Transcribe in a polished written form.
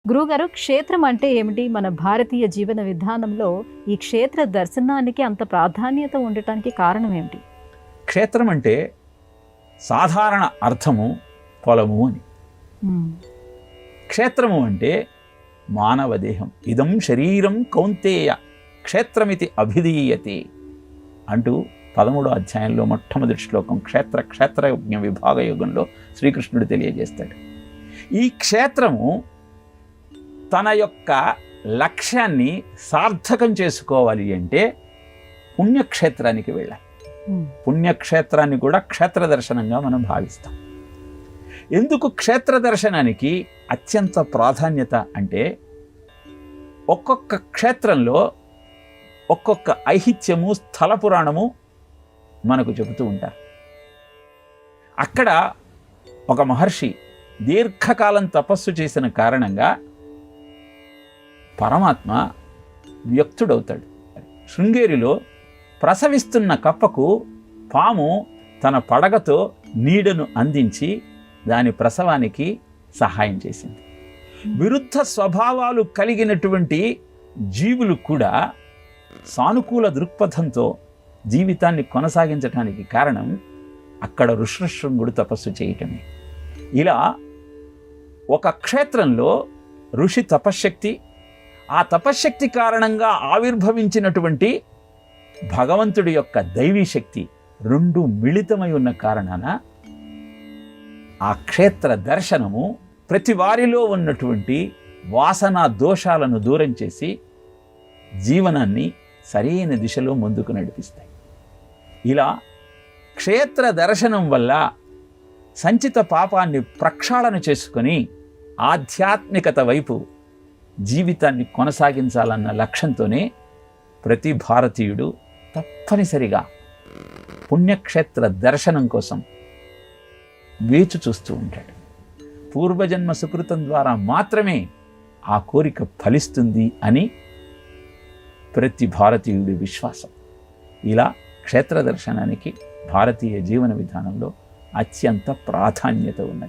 గురువుగారు, క్షేత్రం అంటే ఏమిటి? మన భారతీయ జీవన విధానంలో ఈ క్షేత్ర దర్శనానికి అంత ప్రాధాన్యత ఉండటానికి కారణం ఏమిటి? క్షేత్రం అంటే సాధారణ అర్థము పొలము అని. క్షేత్రము అంటే మానవ దేహం. ఇదం శరీరం కౌంతేయ క్షేత్రమితి అభిధీయతే అంటూ 13వ అధ్యాయంలో మొట్టమొదటి శ్లోకం క్షేత్రయజ్ఞ విభాగ యుగంలో శ్రీకృష్ణుడు తెలియజేస్తాడు. ఈ క్షేత్రము తన యొక్క లక్ష్యాన్ని సార్థకం చేసుకోవాలి అంటే పుణ్యక్షేత్రానికి వెళ్ళాలి. పుణ్యక్షేత్రాన్ని కూడా క్షేత్ర దర్శనంగా మనం భావిస్తాం. ఎందుకు క్షేత్ర దర్శనానికి అత్యంత ప్రాధాన్యత అంటే ఒక్కొక్క క్షేత్రంలో ఒక్కొక్క ఐహిత్యము, స్థల పురాణము మనకు చెబుతూ ఉంటారు. అక్కడ ఒక మహర్షి దీర్ఘకాలం తపస్సు చేసిన కారణంగా పరమాత్మ వ్యక్తుడవుతాడు. శృంగేరిలో ప్రసవిస్తున్న కప్పకు పాము తన పడగతో నీడను అందించి దాని ప్రసవానికి సహాయం చేసింది. విరుద్ధ స్వభావాలు కలిగినటువంటి జీవులు కూడా సానుకూల దృక్పథంతో జీవితాన్ని కొనసాగించడానికి కారణం అక్కడ ఋష్యశృంగుడు తపస్సు చేయటమే. ఇలా ఒక క్షేత్రంలో ఋషి తపశ్శక్తి, ఆ తపశ్శక్తి కారణంగా ఆవిర్భవించినటువంటి భగవంతుడి యొక్క దైవీ శక్తి రెండు మిళితమై ఉన్న కారణాన ఆ క్షేత్ర దర్శనము ప్రతి వారిలో ఉన్నటువంటి వాసనా దోషాలను దూరం చేసి జీవనాన్ని సరైన దిశలో ముందుకు నడిపిస్తాయి. ఇలా క్షేత్ర దర్శనం వల్ల సంచిత పాపాన్ని ప్రక్షాళన చేసుకొని ఆధ్యాత్మికత వైపు జీవితాన్ని కొనసాగించాలన్న లక్ష్యంతోనే ప్రతి భారతీయుడు తప్పనిసరిగా పుణ్యక్షేత్ర దర్శనం కోసం వేచి చూస్తూ ఉంటాడు. పూర్వజన్మ సుకృతం ద్వారా మాత్రమే ఆ కోరిక ఫలిస్తుంది అని ప్రతి భారతీయుడి విశ్వాసం. ఇలా క్షేత్ర దర్శనానికి భారతీయ జీవన విధానంలో అత్యంత ప్రాధాన్యత ఉన్నది.